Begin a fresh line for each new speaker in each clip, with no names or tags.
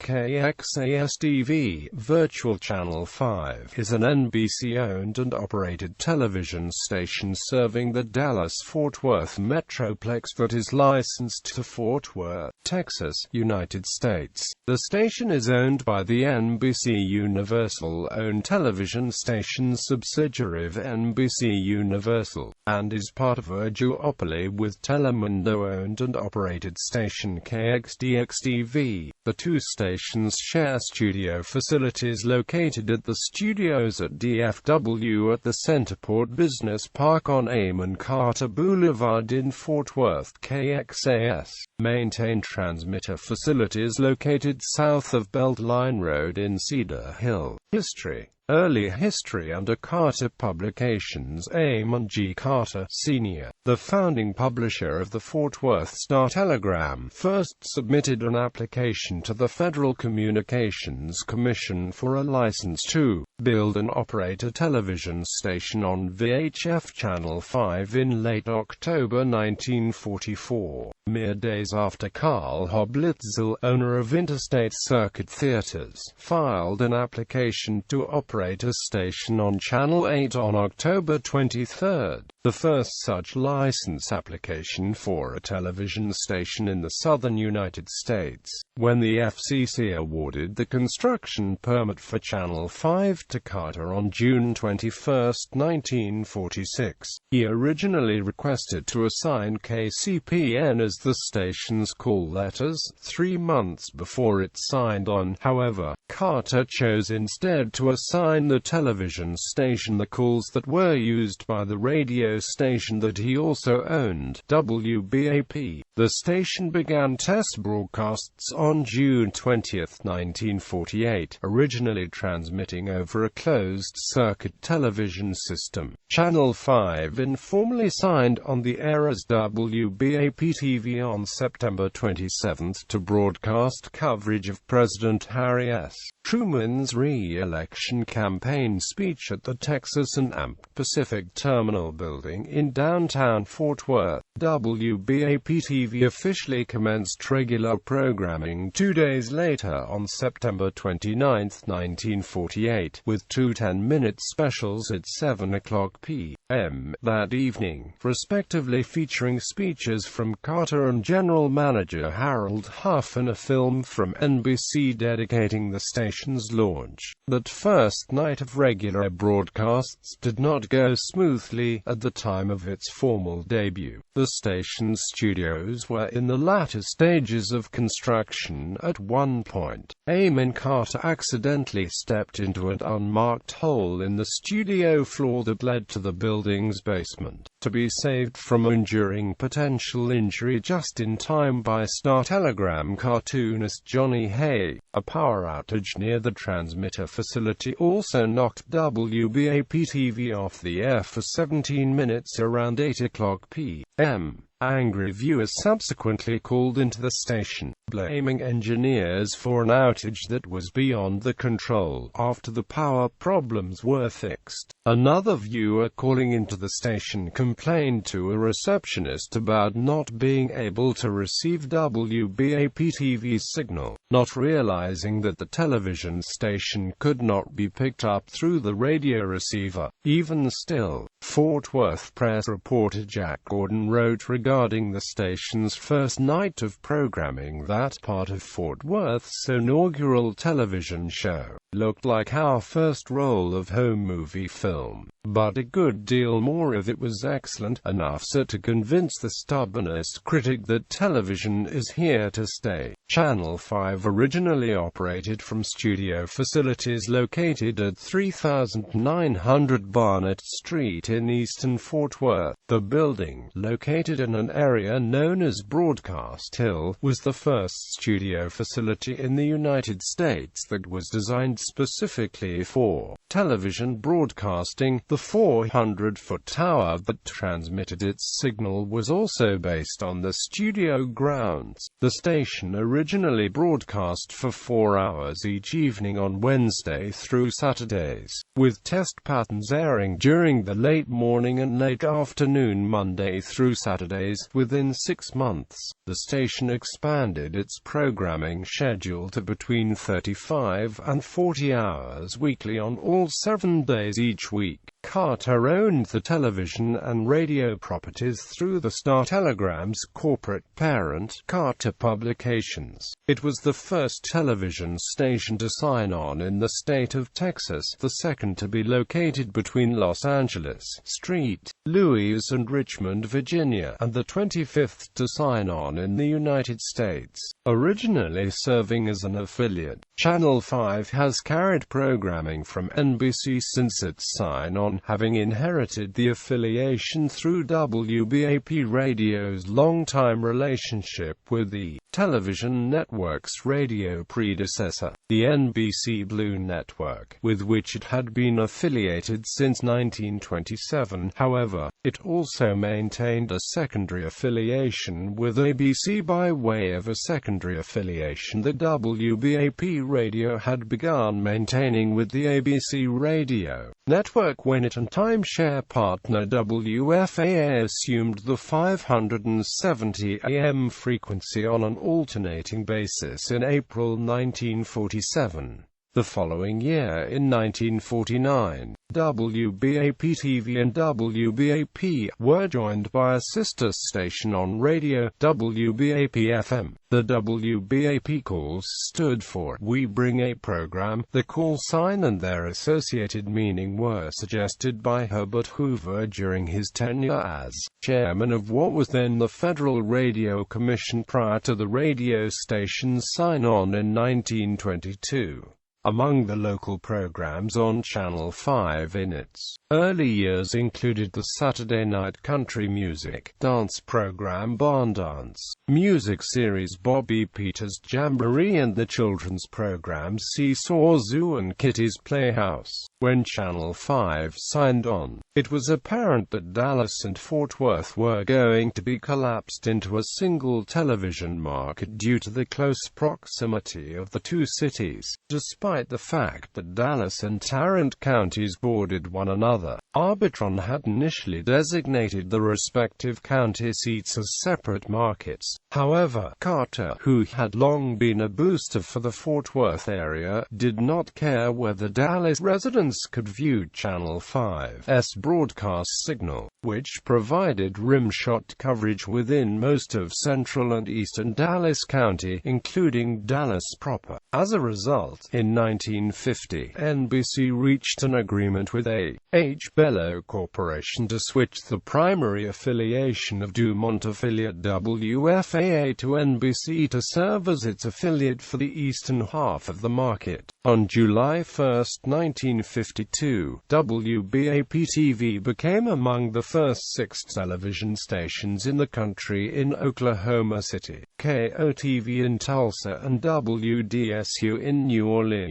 Kxas-Tv, Virtual Channel 5, is an NBC-owned and operated television station serving the Dallas-Fort Worth metroplex that is licensed to Fort Worth, Texas, United States. The station is owned by the NBC Universal-owned television station subsidiary of NBC Universal, and is part of a duopoly with Telemundo-owned and operated station Kxas-Tv. The two stations share studio facilities located at the studios at DFW at the Centerport Business Park on Amon Carter Boulevard in Fort Worth. Kxas maintain transmitter facilities located south of Beltline Road in Cedar Hill. History. Early history under Carter Publications. Amon G. Carter, Sr., the founding publisher of the Fort Worth Star-Telegram, first submitted an application to the Federal Communications Commission for a license to build and operate a television station on VHF Channel 5 in late October 1944, mere days after Carl Hoblitzell, owner of Interstate Circuit Theaters, filed an application to operate a station on Channel 8 on October 23. The first such license application for a television station in the southern United States, when the FCC awarded the construction permit for Channel 5 to Carter on June 21, 1946. He originally requested to assign KCPN as the station's call letters 3 months before it signed on. However, Carter chose instead to assign the television station the calls that were used by the radio station that he also owned, WBAP. The station began test broadcasts on June 20, 1948, originally transmitting over a closed-circuit television system. Channel 5 informally signed on the air as WBAP-TV on September 27 to broadcast coverage of President Harry S. Truman's re-election campaign speech at the Texas A&M Pacific Terminal building in downtown Fort Worth. WBAP-TV officially commenced regular programming 2 days later on September 29, 1948, with two 10-minute specials at 7 o'clock p.m. that evening, respectively featuring speeches from Carter and General Manager Harold Huff and a film from NBC dedicating the station's launch. That first night of regular broadcasts did not go smoothly at the time of its formal debut. The station's studios were in the latter stages of construction. At one point, Amon Carter accidentally stepped into an unmarked hole in the studio floor that led to the building's basement. To be saved from enduring potential injury just in time by Star-Telegram cartoonist Johnny Hay, a power outage near the transmitter facility also knocked WBAP-TV off the air for 17 minutes around 8 o'clock p.m. Angry viewers subsequently called into the station, blaming engineers for an outage that was beyond the control after the power problems were fixed. Another viewer calling into the station complained to a receptionist about not being able to receive WBAP-TV's signal, not realizing that the television station could not be picked up through the radio receiver. Even still, Fort Worth press reporter Jack Gordon wrote regarding the station's first night of programming that part of Fort Worth's inaugural television show looked like our first roll of home movie film, but a good deal more of it was excellent enough so to convince the stubbornest critic that television is here to stay. Channel 5 originally operated from studio facilities located at 3900 Barnett Street in eastern Fort Worth. The building, located in an area known as Broadcast Hill, was the first studio facility in the United States that was designed specifically for television broadcasting. The 400-foot tower that transmitted its signal was also based on the studio grounds. The station originally broadcast for 4 hours each evening on Wednesday through Saturdays, with test patterns airing during the late late morning and late afternoon Monday through Saturdays. Within 6 months, the station expanded its programming schedule to between 35 and 40 hours weekly on all 7 days each week. Carter owned the television and radio properties through the Star-Telegram's corporate parent, Carter Publications. It was the first television station to sign on in the state of Texas, the second to be located between Los Angeles, St. Louis and Richmond, Virginia, and the 25th to sign on in the United States. Originally serving as an affiliate, Channel 5 has carried programming from NBC since its sign-on, having inherited the affiliation through WBAP Radio's long-time relationship with the television network's radio predecessor, the NBC Blue Network, with which it had been affiliated since 1927. However, it also maintained a secondary affiliation with ABC by way of a secondary affiliation that WBAP Radio had begun maintaining with the ABC Radio network when it and timeshare partner WFAA assumed the 570 AM frequency on an alternating basis in April 1947. The following year, in 1949, WBAP-TV and WBAP were joined by a sister station on radio, WBAP-FM. The WBAP calls stood for "We Bring a Program." The call sign and their associated meaning were suggested by Herbert Hoover during his tenure as chairman of what was then the Federal Radio Commission prior to the radio station's sign-on in 1922. Among the local programs on Channel 5 in its early years included the Saturday night country music, dance program Barn Dance, music series Bobby Peters' Jamboree, and the children's programs Seesaw Zoo and Kitty's Playhouse. When Channel 5 signed on, it was apparent that Dallas and Fort Worth were going to be collapsed into a single television market due to the close proximity of the two cities. Despite the fact that Dallas and Tarrant counties bordered one another, Arbitron had initially designated the respective county seats as separate markets. However, Carter, who had long been a booster for the Fort Worth area, did not care whether Dallas residents could view Channel 5's broadcast signal, which provided rimshot coverage within most of central and eastern Dallas County, including Dallas proper. As a result, in 1950, NBC reached an agreement with A.H. Bello Corporation to switch the primary affiliation of Dumont affiliate WFAA to NBC to serve as its affiliate for the eastern half of the market. On July 1, 1952, WBAP-TV became among the first 6 television stations in the country in Oklahoma City, Kxas-Tv in Tulsa, and WDSU in New Orleans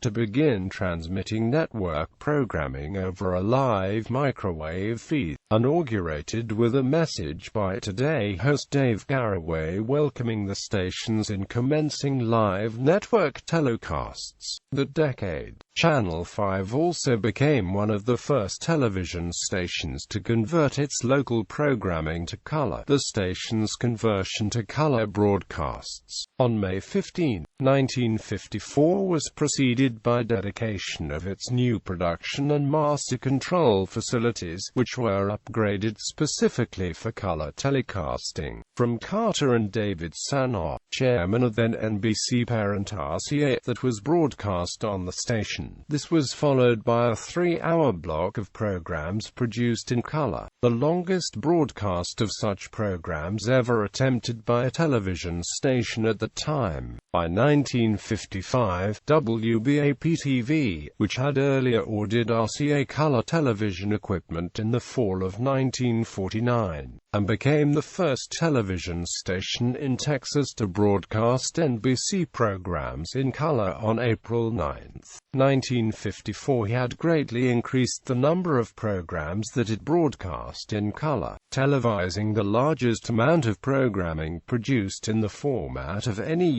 to begin transmitting network programming over a live microwave feed. Inaugurated with a message by Today host Dave Garroway welcoming the stations in commencing live network telecasts. That decade, Channel 5 also became one of the first television stations to convert its local programming to color. The station's conversion to color broadcasts on May 15, 1954 was preceded by dedication of its new production and master control facilities, which were upgraded specifically for color telecasting. From Carter and David Sanoff, chairman of then NBC parent RCA, that was broadcast on the station. This was followed by a 3-hour block of programs produced in color, the longest broadcast of such programs ever attempted by a television station at the time. By 1955, WBAP-TV, which had earlier ordered RCA color television equipment in the fall of 1949, and became the first television station in Texas to broadcast NBC programs in color on April 9, 1954, he had greatly increased the number of programs that it broadcast in color, televising the largest amount of programming produced in the format of any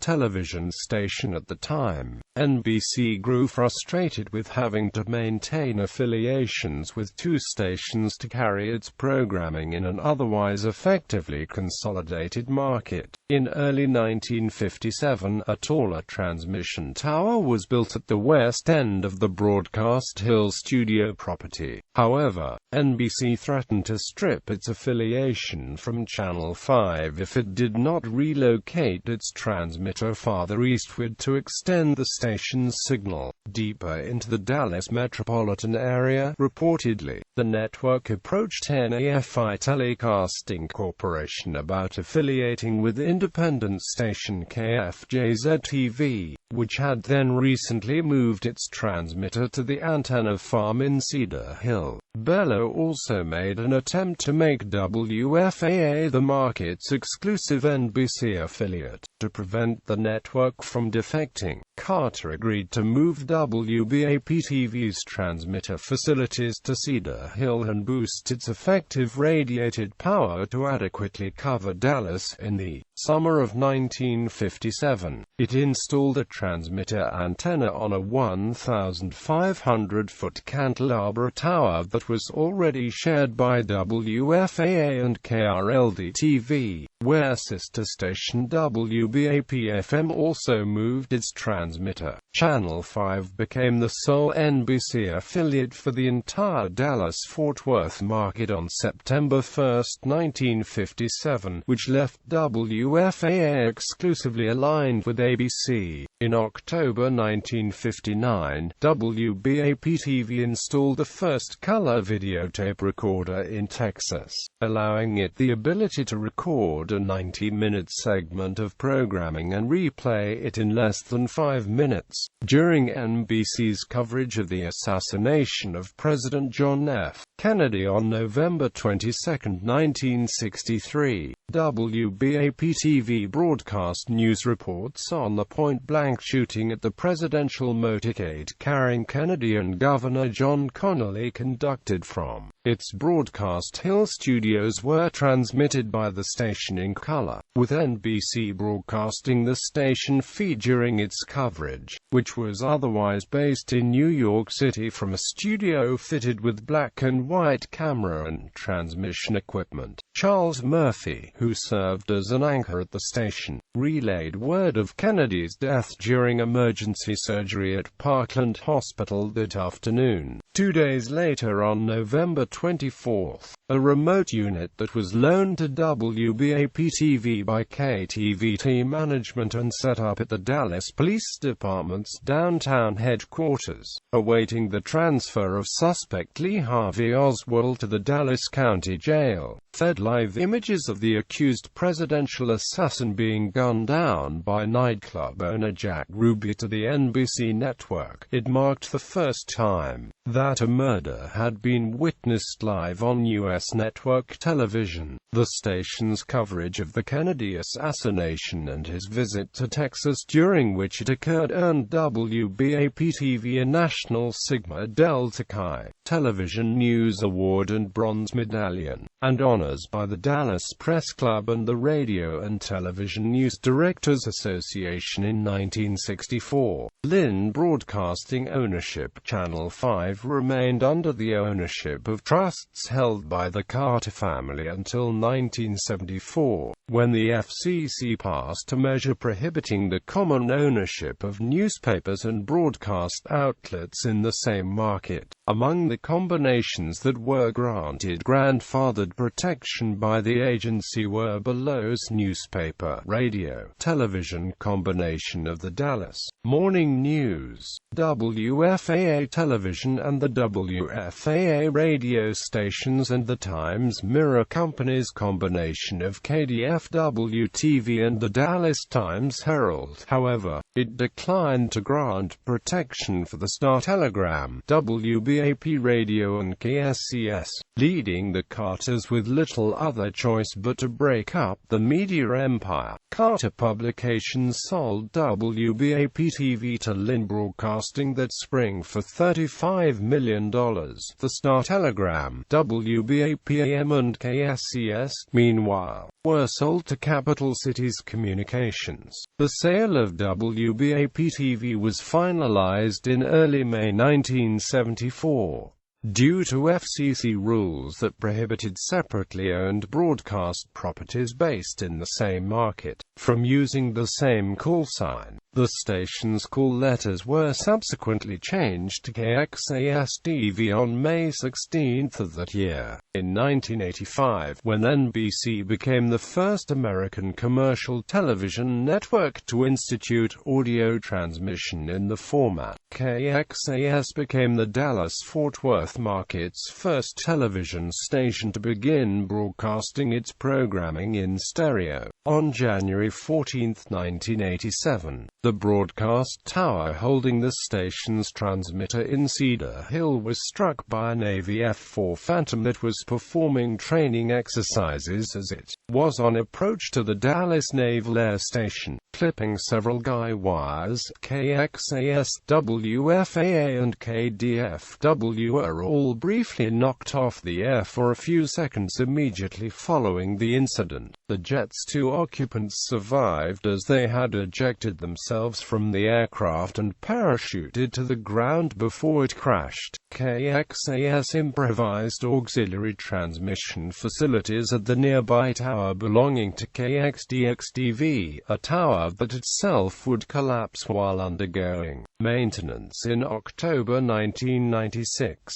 television station at the time. NBC grew frustrated with having to maintain affiliations with two stations to carry its programming in an otherwise effectively consolidated market. In early 1957, a taller transmission tower was built at the west end of the Broadcast Hill studio property. However, NBC threatened to strip its affiliation from Channel 5 if it did not relocate its transmitter farther eastward to extend the station's signal deeper into the Dallas metropolitan area. Reportedly, the network approached NAFI Telecasting Corporation about affiliating with independent station Kxas-Tv, which had then recently moved its transmitter to the antenna farm in Cedar Hill. Bello also made an attempt to make WFAA the market's exclusive NBC affiliate. To prevent the network from defecting, Carter agreed to move WBAP-TV's transmitter facilities to Cedar Hill and boost its effective radiated power to adequately cover Dallas. In the summer of 1957, it installed a transmitter antenna on a 1,500-foot cantilever tower that was already shared by WFAA and KRLD-TV, where sister station WBAP-FM also moved its transmitter. Channel 5 became the sole NBC affiliate for the entire Dallas-Fort Worth market on September 1, 1957, which left WFAA exclusively aligned with ABC. In October 1959, WBAP-TV installed the first color videotape recorder in Texas, allowing it the ability to record a 90-minute segment of programming and replay it in less than 5 minutes. During NBC's coverage of the assassination of President John F. Kennedy on November 22, 1963, WBAP-TV broadcast news reports on the point-blank shooting at the presidential motorcade carrying Kennedy and Governor John Connally conducted from its Broadcast Hill studios were transmitted by the station in color, with NBC broadcasting the station feed during its coverage, which was otherwise based in New York City from a studio fitted with black and white camera and transmission equipment. Charles Murphy, who served as an anchor at the station, relayed word of Kennedy's death during emergency surgery at Parkland Hospital that afternoon. 2 days later, on November 24, a remote unit that was loaned to WBAP-TV by KTVT management and set up at the Dallas Police Department's downtown headquarters, awaiting the transfer of suspect Lee Harvey Oswald to the Dallas County Jail, fed live images of the accused presidential assassin being gunned down by nightclub owner Jack Ruby to the NBC network. It marked the first time that a murder had been witnessed live on U.S. network television. The station's coverage of the Kennedy assassination and his visit to Texas during which it occurred earned WBAP-TV a National Sigma Delta Chi Television News Award and Bronze Medallion, and honors by the Dallas Press Club and the Radio and Television News Directors Association in 1964. Lynn Broadcasting ownership. Channel 5 remained under the ownership of trusts held by the Carter family until 1974, when the FCC passed a measure prohibiting the common ownership of newspapers and broadcast outlets in the same market. Among the combinations that were granted grandfathered protection by the agency were Bellows newspaper, radio, television combination of the Dallas Morning News, WFAA television and the WFAA radio stations, and the Times Mirror Company's combination of KDFW-TV and the Dallas Times Herald. However, It declined to grant protection for the Star Telegram, WBAP Radio and Kxas, leading the Carters with little other choice but to break up the media empire. Carter Publications sold WBAP-TV to Lynn Broadcasting that spring for $35 million. The Star Telegram, WBAP-AM and Kxas, meanwhile, were sold to Capital Cities Communications. The sale of WBAP-TV was finalized in early May 1974. Due to FCC rules that prohibited separately owned broadcast properties based in the same market from using the same call sign, the station's call letters were subsequently changed to Kxas-Tv on May 16 of that year. In 1985, when NBC became the first American commercial television network to institute audio transmission in the format, Kxas became the Dallas-Fort Worth market's first television station to begin broadcasting its programming in stereo. On January 14, 1987, the broadcast tower holding the station's transmitter in Cedar Hill was struck by a Navy F-4 Phantom that was performing training exercises as it was on approach to the Dallas Naval Air Station, clipping several guy wires. Kxas, WFAA and KDFW were all briefly knocked off the air for a few seconds immediately following the incident. The jet's two occupants survived as they had ejected themselves from the aircraft and parachuted to the ground before it crashed. Kxas improvised auxiliary transmission facilities at the nearby tower belonging to Kxas-Tv, a tower that itself would collapse while undergoing maintenance in October 1996.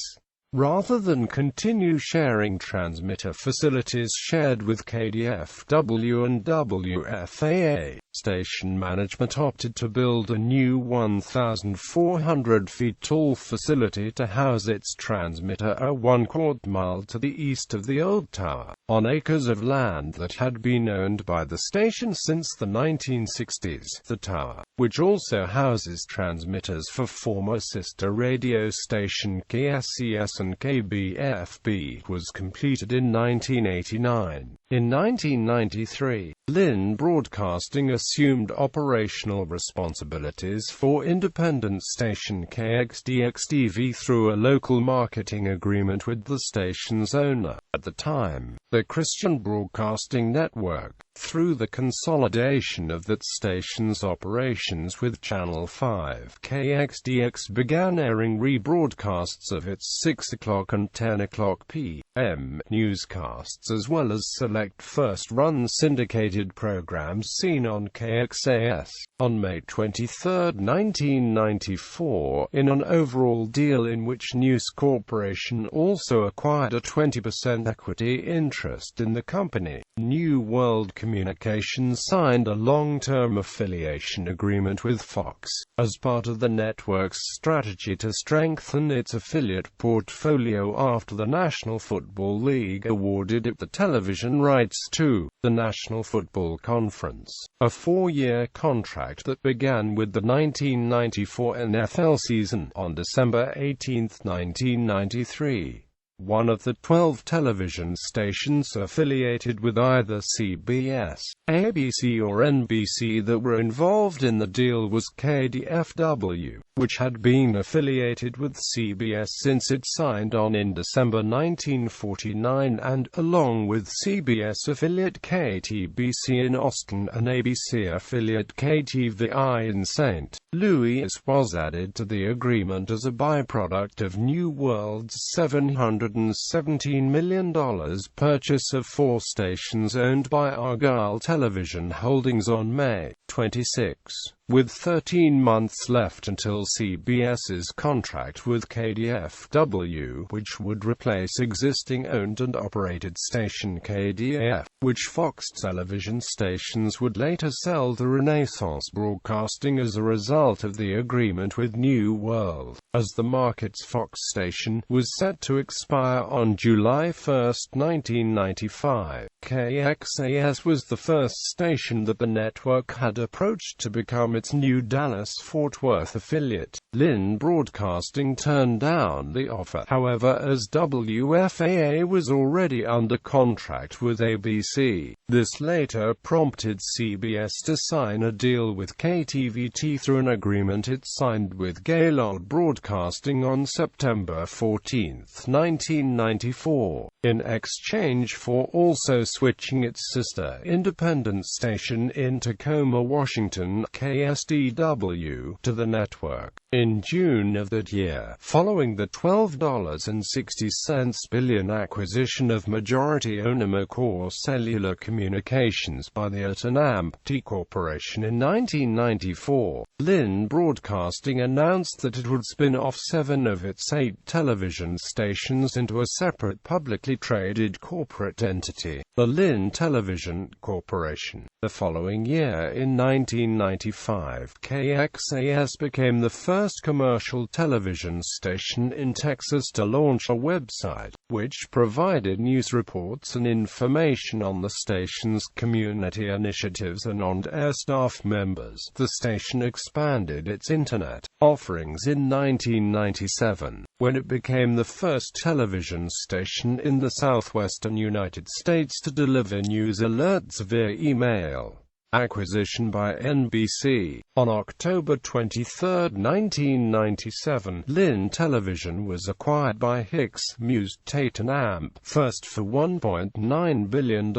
Rather than continue sharing transmitter facilities shared with KDFW and WFAA, station management opted to build a new 1,400 feet tall facility to house its transmitter a 1/4 mile to the east of the old tower, on acres of land that had been owned by the station since the 1960s. The tower, which also houses transmitters for former sister radio station Kxas and KBFB, was completed in 1989. In 1993, Lynn Broadcasting assumed operational responsibilities for independent station Kxas-Tv through a local marketing agreement with the station's owner, at the time, the Christian Broadcasting Network. Through the consolidation of that station's operations with Channel 5, Kxas began airing rebroadcasts of its 6 o'clock and 10 o'clock p.m. newscasts as well as select first-run syndicated programs seen on Kxas. On May 23, 1994, in an overall deal in which News Corporation also acquired a 20% equity interest in the company, New World Communications signed a long-term affiliation agreement with Fox, as part of the network's strategy to strengthen its affiliate portfolio after the National Football League awarded it the television rights to the National Football Conference, a 4-year contract that began with the 1994 NFL season on December 18, 1993. One of the 12 television stations affiliated with either CBS, ABC or NBC that were involved in the deal was KDFW, which had been affiliated with CBS since it signed on in December 1949 and, along with CBS affiliate KTBC in Austin and ABC affiliate KTVI in St. Louis, was added to the agreement as a byproduct of New World's $717 million purchase of 4 stations owned by Argyle Television Holdings on May 26. With 13 months left until CBS's contract with KDFW, which would replace existing owned and operated station KDF, which Fox television stations would later sell to Renaissance Broadcasting as a result of the agreement with New World, as the market's Fox station was set to expire on July 1, 1995. Kxas was the first station that the network had approached to become its new Dallas-Fort Worth affiliate. Lynn Broadcasting turned down the offer, however, as WFAA was already under contract with ABC. This later prompted CBS to sign a deal with KTVT through an agreement it signed with Gaylord Broadcasting on September 14, 1994, in exchange for also switching its sister independent station in Tacoma, Washington, Kxas-Tv, to the network. In June of that year, following the $12.60 billion acquisition of majority-owner McCaw Cellular Communications by the AT&T Corporation in 1994, Lynn Broadcasting announced that it would spin off 7 of its 8 television stations into a separate publicly traded corporate entity, the Lynn Television Corporation. The following year, in 1995, KXAS became the first commercial television station in Texas to launch a website, which provided news reports and information on the station's community initiatives and on-air staff members. The station expanded its Internet offerings in 1997, when it became the first television station in the southwestern United States to deliver news alerts via email. Acquisition by NBC. On October 23, 1997, Lynn Television was acquired by Kxas-Tv Tate&Amp, first for $1.9 billion.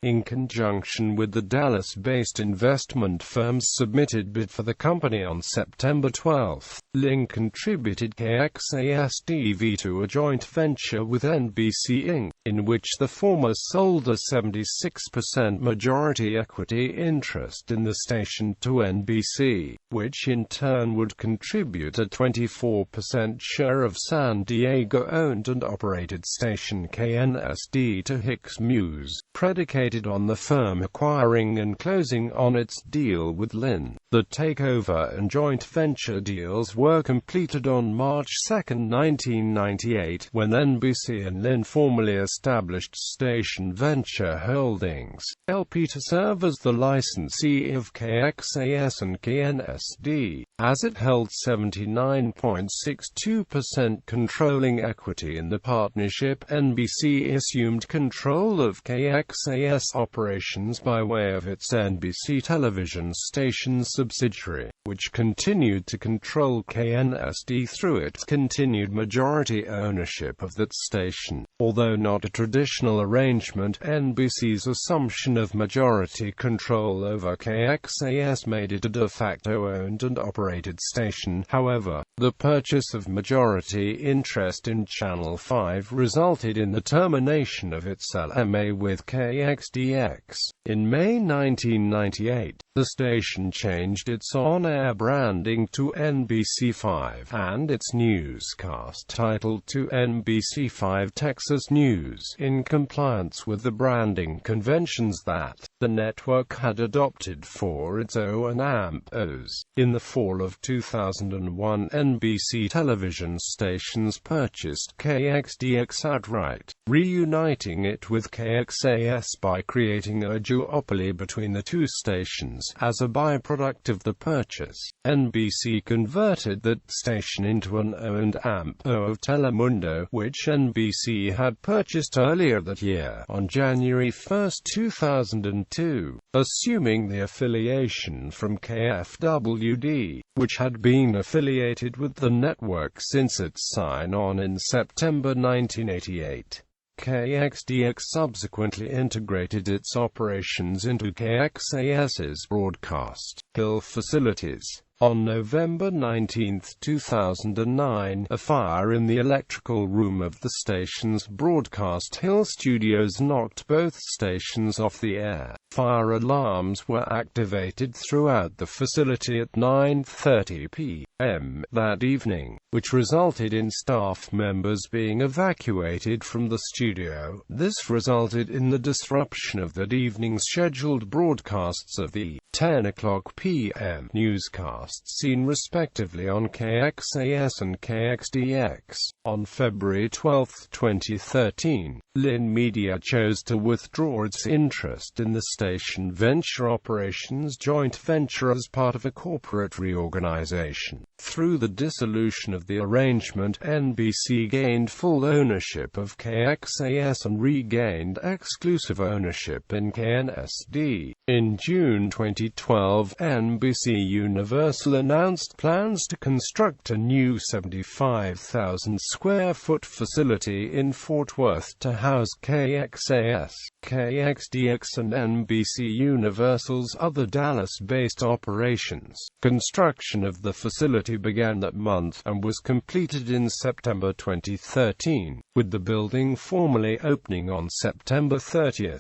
In conjunction with the Dallas-based investment firm's submitted bid for the company on September 12, Lynn contributed Kxas-Tv to a joint venture with NBC Inc., in which the former sold a 76% majority equity interest in the station to NBC, which in turn would contribute a 24% share of San Diego-owned and operated station KNSD to Kxas-Tv, predicated on the firm acquiring and closing on its deal with Lynn. The takeover and joint venture deals were completed on March 2, 1998, when NBC and Lynn formally established Station Venture Holdings, LP, to serve as the licensee of KXAS and KNSD, as it held 79.62% controlling equity in the partnership. NBC assumed control of KXAS operations by way of its NBC television station subsidiary, which continued to control KNSD through its continued majority ownership of that station. Although not a traditional arrangement, NBC's assumption of majority control over KXAS made it a de facto owned and operated station. However, the purchase of majority interest in Channel 5 resulted in the termination of its LMA with KXDX. In May 1998, the station changed its on-air branding to NBC5, and its newscast titled to NBC5 Texas News, in compliance with the branding conventions that the network had adopted for its O&Ams. In the fall of 2001, NBC television stations purchased KXDX outright, reuniting it with KXAS by creating a duopoly between the two stations. As a byproduct of the purchase, NBC converted that station into an owned AMP of Telemundo, which NBC had purchased earlier that year, on January 1, 2002, assuming the affiliation from KFWD, which had been affiliated with the network since its sign-on in September 1988. KXDX subsequently integrated its operations into KXAS's Broadcast Hill facilities. On November 19, 2009, a fire in the electrical room of the station's Broadcast Hill studios knocked both stations off the air. Fire alarms were activated throughout the facility at 9:30 p.m. that evening, which resulted in staff members being evacuated from the studio. This resulted in the disruption of that evening's scheduled broadcasts of the 10:00 p.m. newscasts seen respectively on KXAS and KXDX. On February 12, 2013, Lin Media chose to withdraw its interest in the station venture operations joint venture as part of a corporate reorganization. Through the dissolution of the arrangement, NBC gained full ownership of Kxas and regained exclusive ownership in KNSD. In June 2012, NBC Universal announced plans to construct a new 75,000 square foot facility in Fort Worth to house Kxas, KXDX and NBC Universal's other Dallas-based operations. Construction of the facility began that month and was completed in September 2013, with the building formally opening on September 30.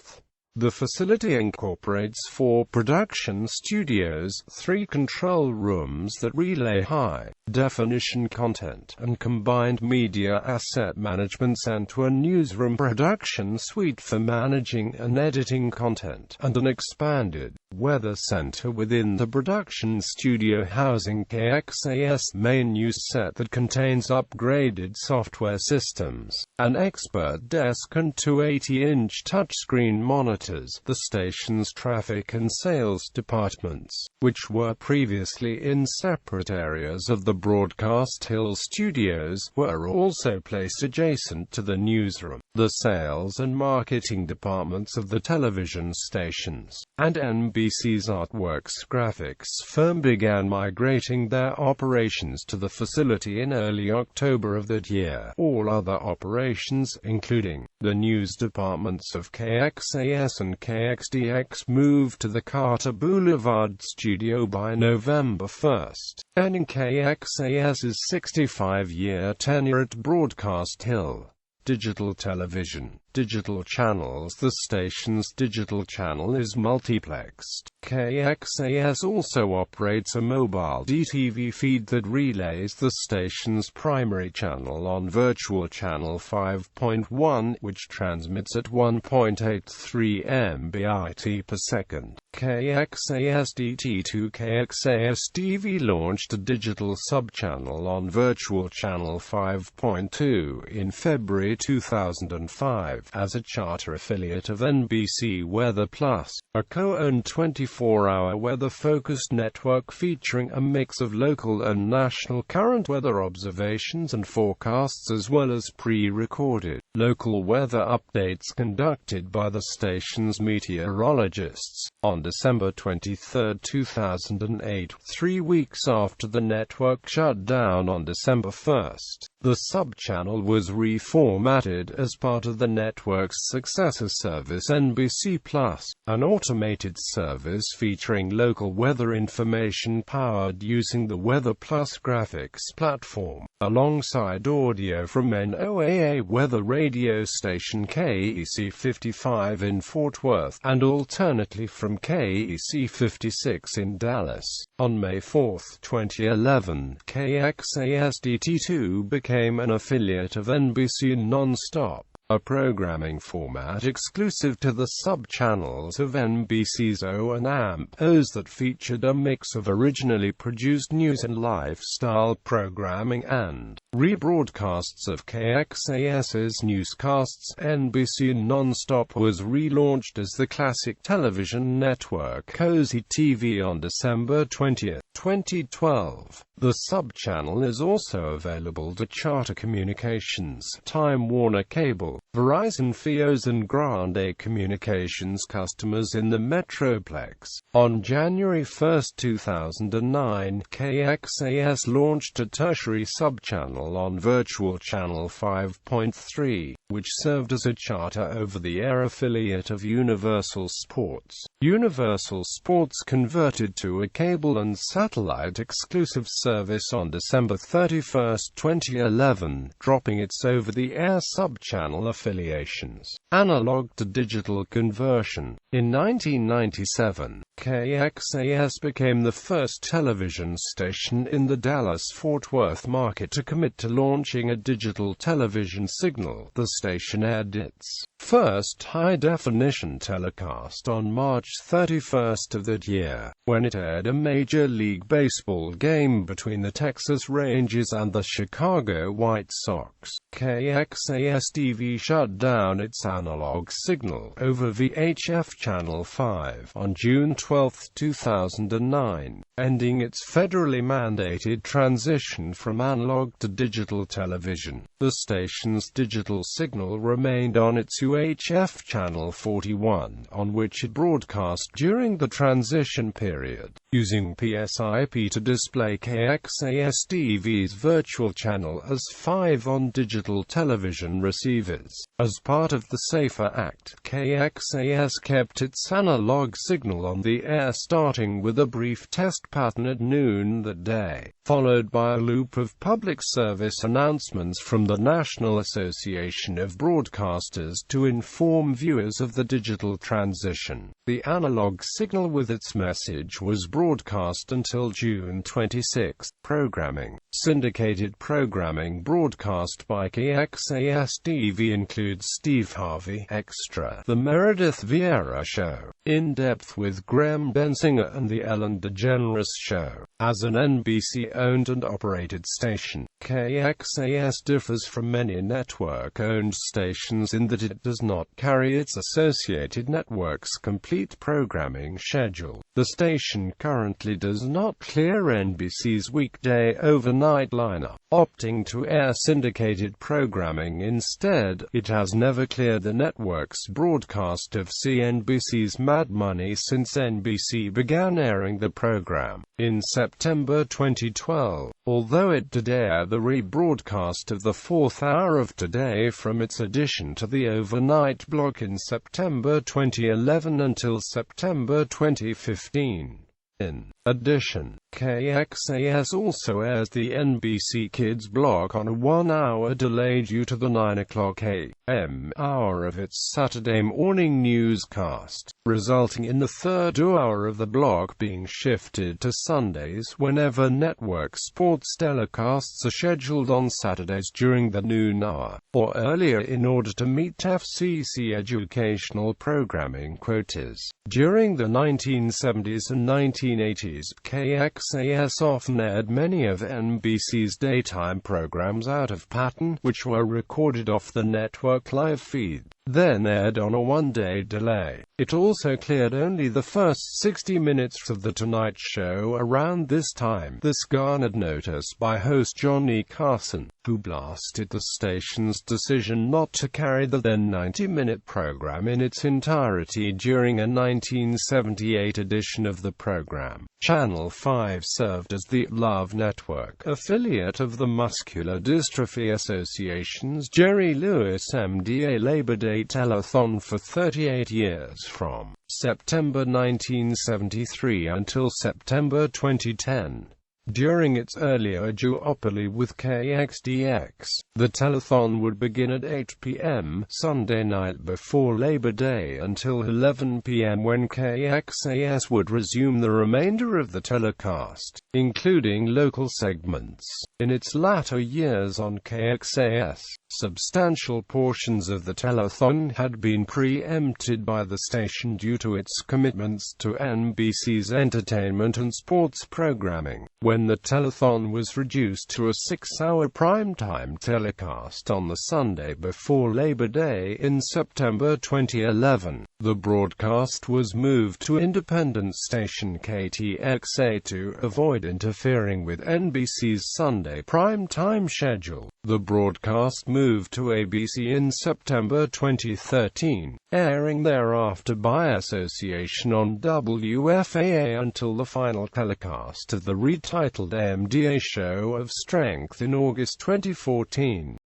The facility incorporates 4 production studios, 3 control rooms that relay high-definition content, and combined media asset management center, a newsroom production suite for managing and editing content, and an expanded weather center within the production studio housing Kxas' main news set that contains upgraded software systems, an expert desk and 2 80-inch touchscreen monitors. The station's traffic and sales departments, which were previously in separate areas of the Broadcast Hill studios, were also placed adjacent to the newsroom. The sales and marketing departments of the television stations and NBC's Artworks graphics firm began migrating their operations to the facility in early October of that year. All other operations, including the news departments of Kxas and KXDX, moved to the Carter Boulevard studio by November 1, ending Kxas's 65-year tenure at Broadcast Hill. Digital television. Digital channels. The station's digital channel is multiplexed. Kxas also operates a mobile DTV feed that relays the station's primary channel on virtual channel 5.1, which transmits at 1.83 Mbit per second. Kxas-DT2 Kxas-Tv launched a digital subchannel on virtual channel 5.2 in February 2005 as a charter affiliate of NBC Weather Plus, a co-owned 24-hour weather-focused network featuring a mix of local and national current weather observations and forecasts, as well as pre-recorded local weather updates conducted by the station's meteorologists. On December 23, 2008, 3 weeks after the network shut down on December 1, the subchannel was reformatted as part of the network's successor service NBC Plus, an automated service featuring local weather information powered using the Weather Plus graphics platform, alongside audio from NOAA weather radio station KEC 55 in Fort Worth, and alternately from KEC 56 in Dallas. On May 4, 2011, Kxas-DT2 became an affiliate of NBC Nonstop, a programming format exclusive to the sub-channels of NBC's O&Ams that featured a mix of originally produced news and lifestyle programming and rebroadcasts of Kxas's newscasts. NBC Nonstop was relaunched as the classic television network Kxas-Tv on December 20, 2012. The sub-channel is also available to Charter Communications, Time Warner Cable, Verizon Fios and Grande Communications customers in the Metroplex. On January 1, 2009, Kxas launched a tertiary sub-channel on virtual channel 5.3, which served as a charter over-the-air affiliate of Universal Sports. Universal Sports converted to a cable and satellite exclusive service on December 31, 2011, dropping its over-the-air sub-channel affiliations. Analog to digital conversion. In 1997, Kxas became the first television station in the Dallas-Fort Worth market to commit to launching a digital television signal. The station aired its first high-definition telecast on March 31st of that year, when it aired a Major League Baseball game between the Texas Rangers and the Chicago White Sox. Kxas-Tv shut down its analog signal over VHF Channel 5 on June 12, 2009, ending its federally mandated transition from analog to digital television. The station's digital signal remained on its UHF Channel 41, on which it broadcast during the transition period, using PSIP to display Kxas-Tv's virtual channel as 5 on digital television receivers. As part of the SAFER Act, Kxas kept its analog signal on the air starting with a brief test pattern at noon that day, followed by a loop of public service announcements from the National Association of Broadcasters to inform viewers of the digital transition. The analog signal with its message was broadcast until June 26. Programming. Syndicated programming broadcast by Kxas-Tv includes Steve Harvey Extra, The Meredith Vieira Show, In Depth with Graham Bensinger, and The Ellen DeGeneres Show. As an NBC-owned and operated station, Kxas differs from many network-owned stations in that it does not carry its associated network's complete programming schedule. The station currently does not clear NBC's weekday overnight lineup, opting to air syndicated programming instead. It has never cleared the network's broadcast of CNBC's Mad Money since NBC began airing the program in September 2012, although it did air the rebroadcast of the fourth hour of Today from its addition to the overnight block in September 2011 until September 2015. In addition, Kxas also airs the NBC Kids block on a 1-hour delay due to the 9 o'clock a.m. hour of its Saturday morning newscast, resulting in the third hour of the block being shifted to Sundays whenever network sports telecasts are scheduled on Saturdays during the noon hour, or earlier in order to meet FCC educational programming quotas. During the 1970s and 1980s, Kxas often aired many of NBC's daytime programs out of pattern, which were recorded off the network live feed, then aired on a one-day delay. It also cleared only the first 60 minutes of The Tonight Show around this time. This garnered notice by host Johnny Carson, who blasted the station's decision not to carry the then 90-minute program in its entirety during a 1978 edition of the program. Channel 5 served as the Love Network affiliate of the Muscular Dystrophy Association's Jerry Lewis MDA Labor Day Telethon for 38 years, from September 1973 until September 2010. During its earlier duopoly with KXDX, the telethon would begin at 8 p.m. Sunday night before Labor Day until 11 p.m. when Kxas would resume the remainder of the telecast, including local segments. In its latter years on Kxas, substantial portions of the telethon had been preempted by the station due to its commitments to NBC's entertainment and sports programming. When the telethon was reduced to a 6-hour primetime telecast on the Sunday before Labor Day in September 2011, the broadcast was moved to independent station KTXA to avoid interfering with NBC's Sunday primetime schedule. The broadcast moved to ABC in September 2013, airing thereafter by association on WFAA until the final telecast of the retitled MDA Show of Strength in August 2014.